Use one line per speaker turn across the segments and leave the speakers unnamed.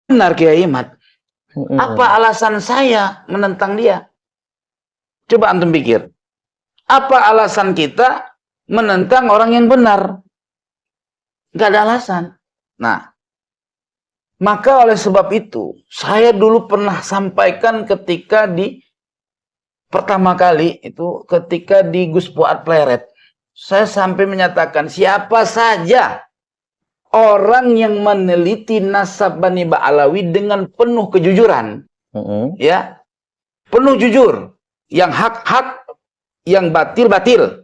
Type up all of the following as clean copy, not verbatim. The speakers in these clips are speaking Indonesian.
benar Kiai Imad. Apa alasan saya menentang dia? Coba antum pikir. Apa alasan kita menentang orang yang benar? Gak ada alasan. Nah, maka oleh sebab itu, saya dulu pernah sampaikan ketika pertama kali itu ketika di Gus Fuad Pleret. Saya sampai menyatakan siapa saja orang yang meneliti nasab Bani Ba'alawi dengan penuh kejujuran, ya, penuh jujur, yang hak-hak, yang batil-batil,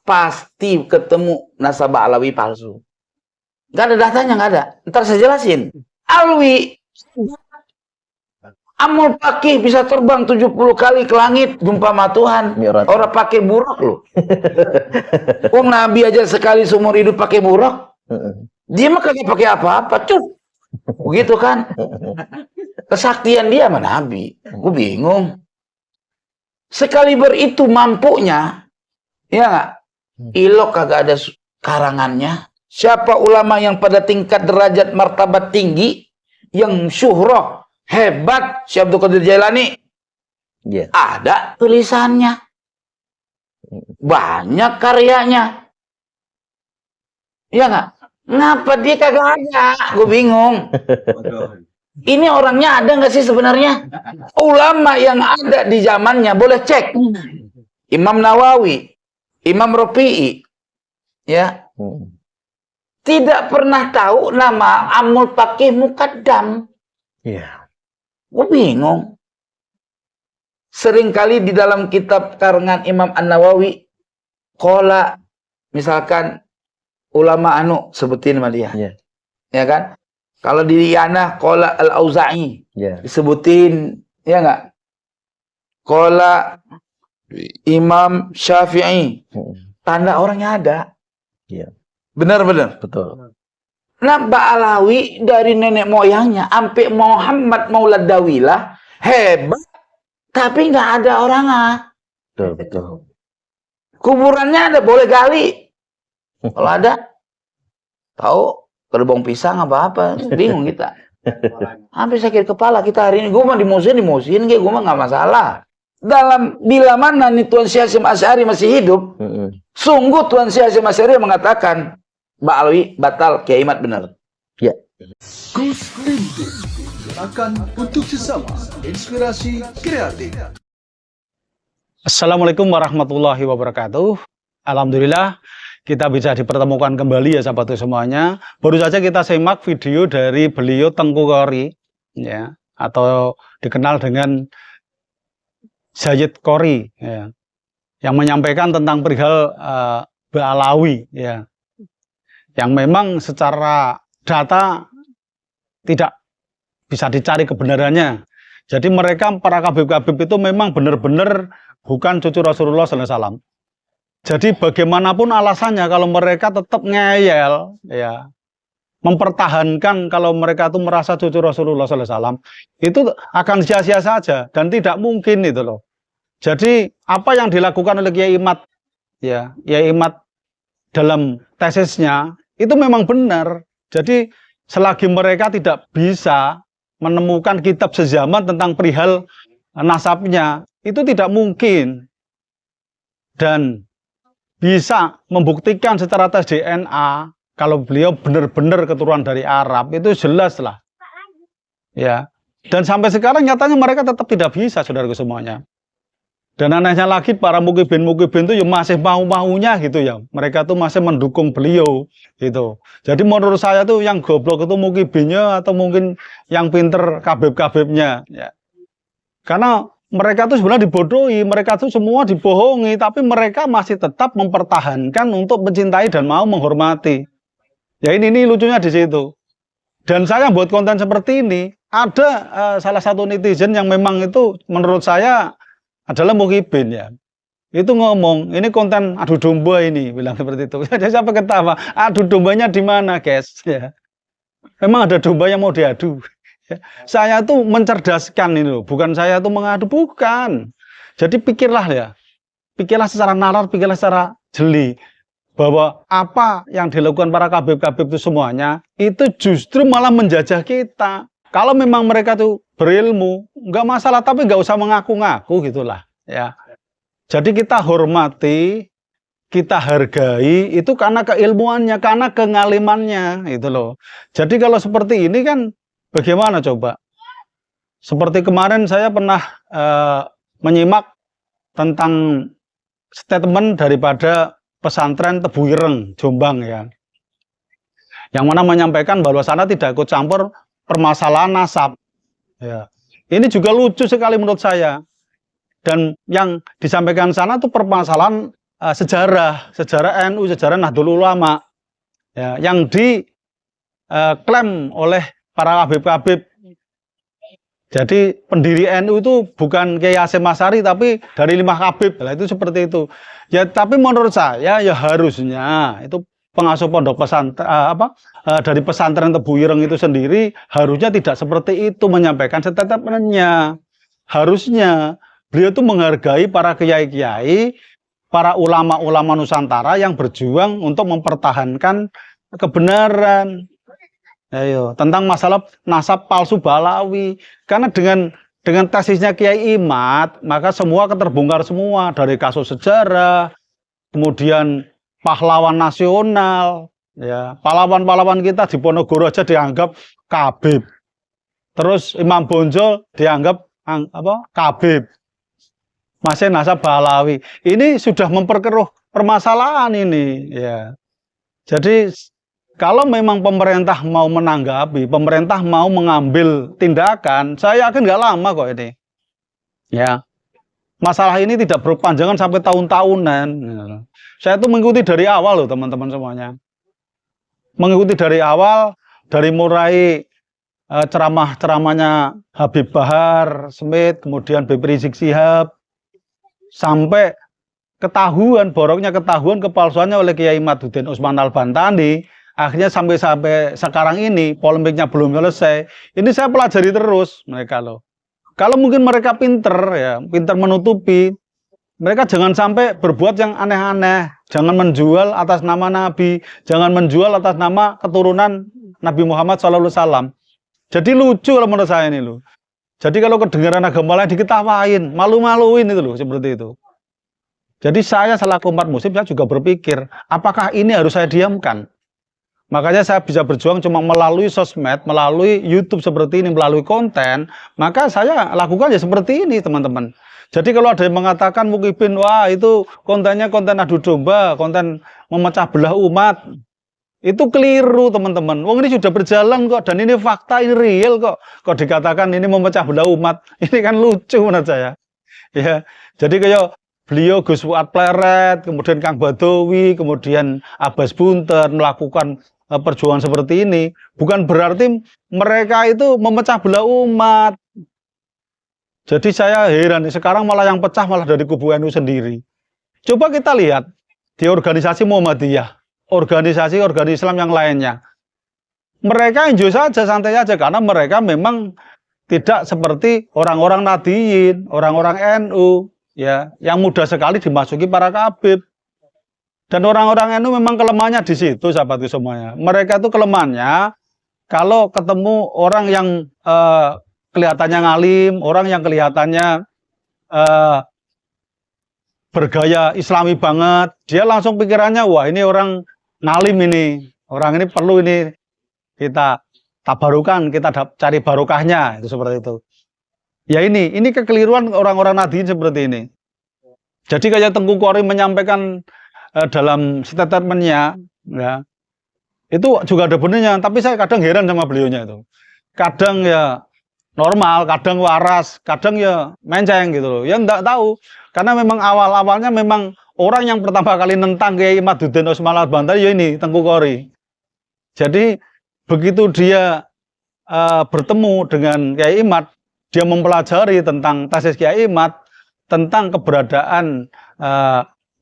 pasti ketemu nasab Ba'alawi palsu. Gak ada datanya, gak ada. Ntar saya jelasin. Alwi, Amul Pakih bisa terbang 70 kali ke langit jumpa sama Tuhan. Orang pakai buruk loh. Nabi aja sekali seumur hidup pakai buruk. Dia mah kagak pakai apa-apa, cuy. Begitu kan? Kesaktian dia sama Nabi. Gue bingung. Sekali itu mampunya, ya nggak? Ilok kagak ada karangannya. Siapa ulama yang pada tingkat derajat martabat tinggi, yang syuhroh, hebat, Syekh Abdul Qadir Jailani, ada tulisannya. Banyak karyanya. Ya nggak? Ngapa dia kagak ada? Gue bingung. Ini orangnya ada nggak sih sebenarnya? Ulama yang ada di zamannya boleh cek. Imam Nawawi, Imam Rafi'i, ya, tidak pernah tahu nama Amul Pakih Muqaddam.
Iya.
Gue bingung. Seringkali di dalam kitab karangan Imam An-Nawawi, qala, misalkan ulama sebutin sama dia.
Yeah.
Ya kan? Kalau di Yana qala Al-Auza'i.
Yeah.
Disebutin, ya enggak? Qala Imam Syafi'i. Tanda orangnya ada.
Iya.
Benar-benar.
Betul.
Nah, Ba'alawi dari nenek moyangnya sampai Muhammad Maulad Dawilah hebat, tapi nggak ada orangnya.
Betul, betul.
Kuburannya ada, boleh gali. Kalau ada, tahu gerbong pisang apa-apa, bingung kita. Hampir sakit kepala kita hari ini. Gue mah dimusuhin, gue mah nggak masalah. Bila mana nih Tuan Syekh Hasyim Asy'ari masih hidup, sungguh Tuan Syekh Hasyim Asy'ari mengatakan Ba'alawi batal, Kiai Imad benar.
Ya.
Gus Limtu akan untuk sesama inspirasi kreatif.
Assalamualaikum warahmatullahi wabarakatuh. Alhamdulillah kita bisa dipertemukan kembali ya sahabat semuanya. Baru saja kita simak video dari beliau Tengku Qori, ya, atau dikenal dengan Sayyid Qori, ya, yang menyampaikan tentang perihal Ba'alawi, ya, yang memang secara data tidak bisa dicari kebenarannya. Jadi mereka para kabib-kabib itu memang benar-benar bukan cucu Rasulullah SAW. Jadi bagaimanapun alasannya kalau mereka tetap ngeyel, ya, mempertahankan kalau mereka itu merasa cucu Rasulullah SAW, itu akan sia-sia saja dan tidak mungkin itu loh. Jadi apa yang dilakukan oleh Kiai Imad, ya, Kiai Imad dalam tesisnya itu memang benar. Jadi selagi mereka tidak bisa menemukan kitab sezaman tentang perihal nasabnya, itu tidak mungkin. Dan bisa membuktikan secara tes DNA kalau beliau benar-benar keturunan dari Arab, itu jelas lah. Ya. Dan sampai sekarang nyatanya mereka tetap tidak bisa, saudaraku semuanya. Dan anehnya lagi para mukibin-mukibin itu ya masih mau-maunya gitu ya. Mereka tuh masih mendukung beliau gitu. Jadi menurut saya tuh yang goblok itu mukibinnya atau mungkin yang pinter kabib-kabibnya ya. Karena mereka tuh sebenarnya dibodohi, mereka tuh semua dibohongi, tapi mereka masih tetap mempertahankan untuk mencintai dan mau menghormati. Ya ini lucunya di situ. Dan saya buat konten seperti ini, ada salah satu netizen yang memang itu menurut saya adalah mukibin ya. Itu ngomong, ini konten adu domba ini, bilang seperti itu. Jadi siapa ketawa, adu dombanya di mana, guys? Ya. Memang ada domba yang mau diadu. Ya. Saya tuh mencerdaskan ini loh, bukan saya tuh mengadu, bukan. Jadi pikirlah ya, pikirlah secara nalar, pikirlah secara jeli bahwa apa yang dilakukan para kabib-kabib itu semuanya itu justru malah menjajah kita. Kalau memang mereka tuh berilmu, nggak masalah, tapi nggak usah mengaku-ngaku gitulah, ya. Jadi kita hormati, kita hargai itu karena keilmuannya, karena kengalimannya, itu loh. Jadi kalau seperti ini kan bagaimana coba? Seperti kemarin saya pernah menyimak tentang statement daripada pesantren Tebu Ireng, Jombang ya. Yang mana menyampaikan bahwa sana tidak ikut campur permasalahan nasab. Ya. Ini juga lucu sekali menurut saya. Dan yang disampaikan sana itu permasalahan sejarah NU, sejarah Nahdlatul Ulama. Ya, yang diklaim oleh para habib-habib. Jadi pendiri NU itu bukan Kiai Hasyim Asy'ari tapi dari 5 habib. Nah, itu seperti itu. Ya, tapi menurut saya ya harusnya itu pengasuh pondok pesantren dari pesantren Tebu Ireng itu sendiri harusnya tidak seperti itu menyampaikan statementnya. Harusnya beliau itu menghargai para kiai-kiai, para ulama-ulama Nusantara yang berjuang untuk mempertahankan kebenaran. Ayo, tentang masalah nasab palsu Balawi. Karena dengan tesisnya Kiai Imad, maka semua keterbongkar semua dari kasus sejarah, kemudian pahlawan nasional, ya, pahlawan-pahlawan kita di Ponorogo aja dianggap kabib. Terus Imam Bonjol dianggap kabib. Masih nasab Balawi. Ini sudah memperkeruh permasalahan ini, ya. Jadi kalau memang pemerintah mau menanggapi, pemerintah mau mengambil tindakan, saya yakin nggak lama kok ini. Ya, masalah ini tidak berpanjangan sampai tahun-tahunan. Saya tuh mengikuti dari awal loh teman-teman semuanya. Mengikuti dari awal, dari mulai ceramah-ceramahnya Habib Bahar Smith, kemudian Habib Rizik Syihab, sampai ketahuan, boroknya ketahuan kepalsuannya oleh Kiai Maduddin Usman Al-Bantani. Akhirnya sampai sekarang ini polemiknya belum selesai. Ini saya pelajari terus mereka loh. Kalau mungkin mereka pinter ya, pinter menutupi, mereka jangan sampai berbuat yang aneh-aneh. Jangan menjual atas nama Nabi, jangan menjual atas nama keturunan Nabi Muhammad SAW. Jadi lucu kalau menurut saya ini loh. Jadi kalau kedengaran agama lain diketawain, malu-maluin itu loh, seperti itu. Jadi saya selaku umat muslim saya juga berpikir, apakah ini harus saya diamkan? Makanya saya bisa berjuang cuma melalui sosmed, melalui YouTube seperti ini, melalui konten. Maka saya lakukan ya seperti ini teman-teman. Jadi kalau ada yang mengatakan Mukibin, wah itu kontennya konten adu domba, konten memecah belah umat. Itu keliru teman-teman. Wong ini sudah berjalan kok, dan ini fakta, ini real kok. Kok dikatakan ini memecah belah umat. Ini kan lucu menurut saya. Ya, jadi kayak beliau Gus Fuad Pleret, kemudian Kang Badawi, kemudian Abbas Bunter melakukan perjuangan seperti ini, bukan berarti mereka itu memecah belah umat. Jadi saya heran, sekarang malah yang pecah malah dari kubu NU sendiri. Coba kita lihat di organisasi Muhammadiyah, organisasi Islam yang lainnya. Mereka enjoy saja, santai saja, karena mereka memang tidak seperti orang-orang Nahdiyin, orang-orang NU, ya, yang mudah sekali dimasuki para kabib. Dan orang-orang NU memang kelemahannya di situ, sahabatku semuanya. Mereka itu kelemahannya kalau ketemu orang yang kelihatannya ngalim, orang yang kelihatannya bergaya Islami banget, dia langsung pikirannya, wah ini orang ngalim ini, orang ini perlu ini kita tabarukan, kita cari barokahnya, itu seperti itu. Ya ini kekeliruan orang-orang Nahdiyin seperti ini. Jadi kayak Tengku Qori menyampaikan dalam statementnya, ya, itu juga ada benarnya. Tapi saya kadang heran sama beliaunya itu. Kadang ya normal, kadang waras, kadang ya menceng gitu loh. Ya enggak tahu. Karena memang awal-awalnya memang orang yang pertama kali nentang Kiai Maduddin Usman Al-Bantani ya ini Tengku Qori. Jadi begitu dia bertemu dengan Kiai Imad, dia mempelajari tentang tesis Kiai Imad, tentang keberadaan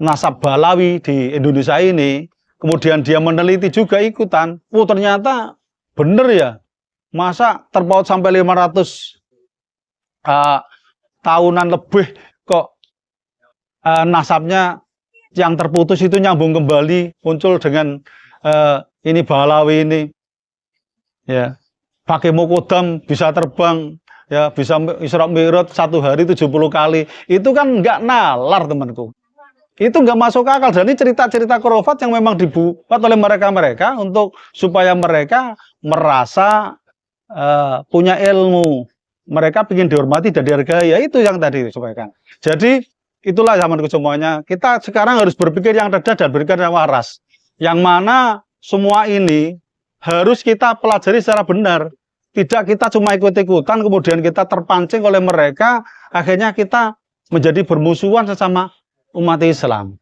nasab Balawi di Indonesia ini, kemudian dia meneliti juga ikutan, ternyata bener ya, masa terpaut sampai 500 tahunan lebih kok nasabnya yang terputus itu nyambung kembali, muncul dengan ini Balawi ini, ya. pakai Mokodam bisa terbang, ya bisa Isra Mi'raj 1 hari 70 kali. Itu kan nggak nalar temanku. Itu nggak masuk akal. Jadi cerita-cerita khurafat yang memang dibuat oleh mereka-mereka untuk supaya mereka merasa punya ilmu. Mereka ingin dihormati dan dihargai. Ya itu yang tadi disampaikan. Jadi itulah zamanku semuanya. Kita sekarang harus berpikir yang cerdas dan berpikir yang waras. Yang mana semua ini harus kita pelajari secara benar. Tidak kita cuma ikut-ikutan, kemudian kita terpancing oleh mereka, akhirnya kita menjadi bermusuhan sesama umat Islam.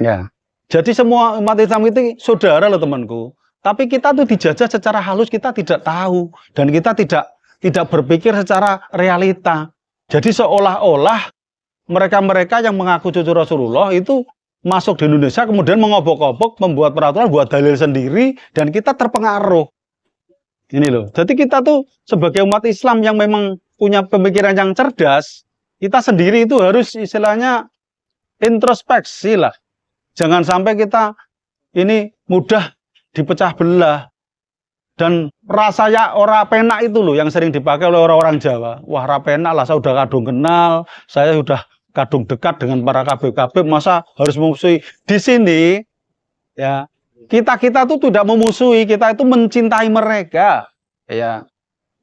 Ya. Jadi semua umat Islam itu saudara loh temanku. Tapi kita tuh dijajah secara halus, kita tidak tahu. Dan kita tidak berpikir secara realita. Jadi seolah-olah mereka-mereka yang mengaku cucu Rasulullah itu masuk di Indonesia, kemudian mengobok-obok, membuat peraturan, buat dalil sendiri, dan kita terpengaruh. Ini loh. Jadi kita tuh sebagai umat Islam yang memang punya pemikiran yang cerdas, kita sendiri itu harus istilahnya introspeksi lah. Jangan sampai kita ini mudah dipecah belah. Dan rasanya ora penak itu loh yang sering dipakai oleh orang-orang Jawa. Wah, ora penak lah, saya udah kadung kenal, saya sudah kadung dekat dengan para kabib-kabib, masa harus memusuhi. Di sini ya, kita tuh tidak memusuhi, kita itu mencintai mereka. Ya.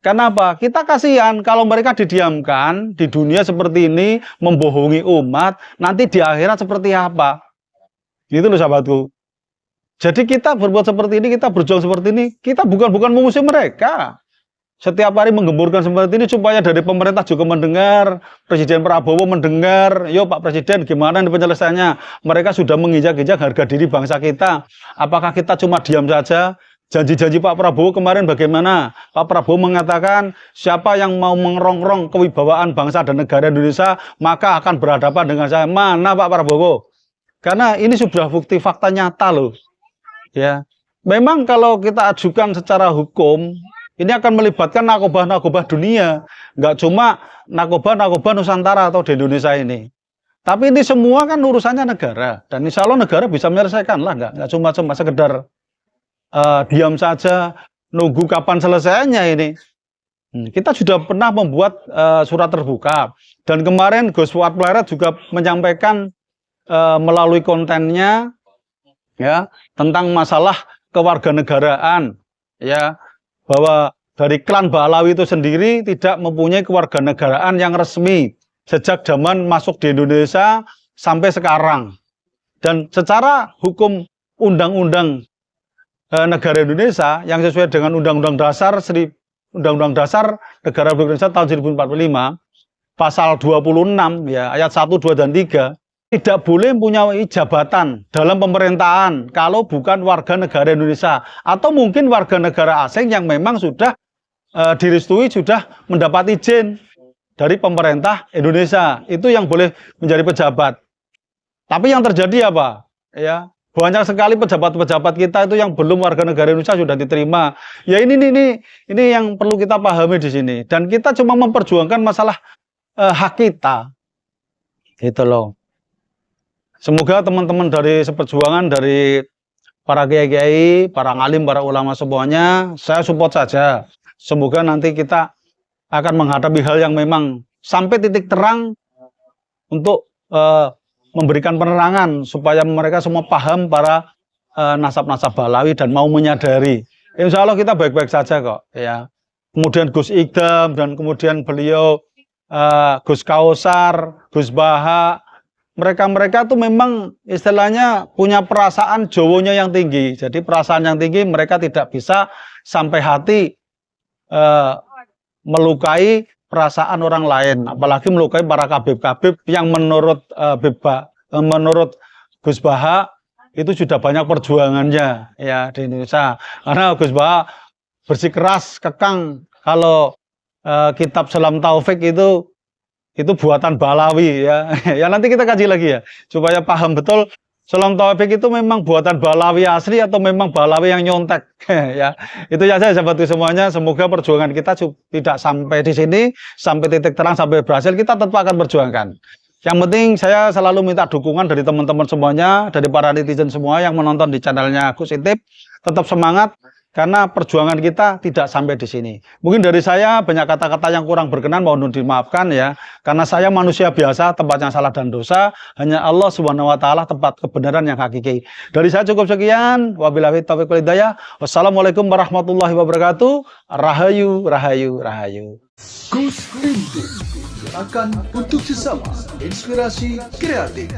Kenapa? Kita kasihan kalau mereka didiamkan di dunia seperti ini, membohongi umat, nanti di akhirat seperti apa? Gitu loh sahabatku. Jadi kita berbuat seperti ini, kita berjuang seperti ini, kita bukan memusuhi mereka. Setiap hari menggemburkan seperti ini supaya dari pemerintah juga mendengar, Presiden Prabowo mendengar, yo Pak Presiden gimana ini penyelesaiannya? Mereka sudah menginjak-injak harga diri bangsa kita. Apakah kita cuma diam saja? Janji-janji Pak Prabowo kemarin bagaimana? Pak Prabowo mengatakan siapa yang mau mengerongrong kewibawaan bangsa dan negara Indonesia maka akan berhadapan dengan saya. Mana Pak Prabowo? Karena ini sudah bukti fakta nyata loh. Ya, memang kalau kita ajukan secara hukum, ini akan melibatkan narkoba-narkoba dunia, nggak cuma narkoba Nusantara atau di Indonesia ini. Tapi ini semua kan urusannya negara, dan insya Allah negara bisa menyelesaikan lah, nggak cuma sekedar diam saja, nunggu kapan selesainya ini. Kita sudah pernah membuat surat terbuka, dan kemarin Gus Fuad Pleret juga menyampaikan melalui kontennya, ya, tentang masalah kewarganegaraan, ya, bahwa dari klan Ba'alawi itu sendiri tidak mempunyai kewarganegaraan yang resmi sejak zaman masuk di Indonesia sampai sekarang. Dan secara hukum undang-undang negara Indonesia yang sesuai dengan Undang-Undang Dasar Negara Republik Indonesia tahun 1045, pasal 26 ya, ayat 1, 2 dan 3, tidak boleh mempunyai jabatan dalam pemerintahan kalau bukan warga negara Indonesia atau mungkin warga negara asing yang memang sudah direstui, sudah mendapat izin dari pemerintah Indonesia. Itu yang boleh menjadi pejabat. Tapi yang terjadi apa? Ya, banyak sekali pejabat-pejabat kita itu yang belum warga negara Indonesia sudah diterima. Ya ini yang perlu kita pahami di sini. Dan kita cuma memperjuangkan masalah hak kita. Gitu loh. Semoga teman-teman dari seperjuangan, dari para kiai-kiai, para ngalim, para ulama semuanya, saya support saja. Semoga nanti kita akan menghadapi hal yang memang sampai titik terang untuk memberikan penerangan supaya mereka semua paham para nasab-nasab Ba'alawi dan mau menyadari. Insya Allah kita baik-baik saja kok. Ya. Kemudian Gus Idam dan kemudian beliau Gus Kausar, Gus Baha. Mereka tuh memang istilahnya punya perasaan Jawonya yang tinggi. Jadi perasaan yang tinggi mereka tidak bisa sampai hati melukai perasaan orang lain. Apalagi melukai para kabib-kabib yang menurut Gus Baha itu sudah banyak perjuangannya ya di Indonesia. Karena Gus Baha bersikeras kekang kalau kitab Salam Taufik itu buatan Ba'alawi ya. Ya nanti kita kaji lagi ya supaya paham betul Salam Taufik itu memang buatan Ba'alawi asli atau memang Ba'alawi yang nyontek ya. Itu saja sahabatku semuanya. Semoga perjuangan kita tidak sampai di sini, sampai titik terang, sampai berhasil. Kita tetap akan perjuangkan. Yang penting saya selalu minta dukungan dari teman-teman semuanya, dari para netizen semua yang menonton di channelnya Gus Intip. Tetap semangat karena perjuangan kita tidak sampai di sini. Mungkin dari saya banyak kata-kata yang kurang berkenan, mohon dimaafkan ya. Karena saya manusia biasa, tempatnya salah dan dosa. Hanya Allah Subhanahu Wa Taala tempat kebenaran yang hakiki. Dari saya cukup sekian. Wabillahi taufiq wal hidayah. Wassalamualaikum warahmatullahi wabarakatuh. Rahayu, rahayu, rahayu.
Gus Rindu, gerakan untuk sesama, inspirasi kreatif.